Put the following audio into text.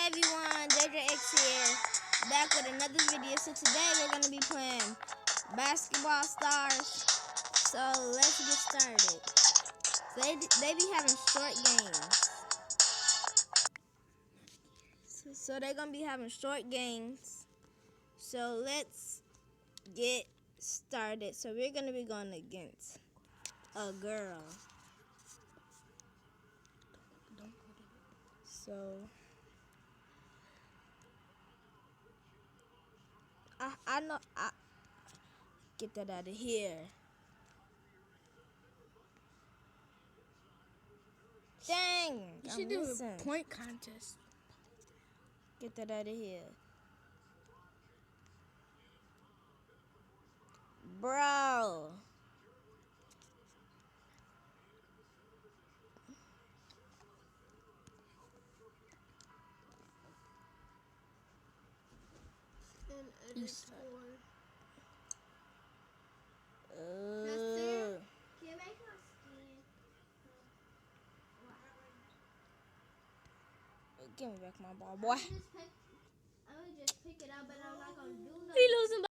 everyone, JJX here, back with another video. So today we're going to be playing Basketball Stars. So let's get started. So they be having short games. So they're going to be having short games. So let's get started. So we're going to be going against a girl. So I know get that out of here. Dang! You should do a point contest. Get that out of here. Bro. You suck. Give me back my ball, boy. He losing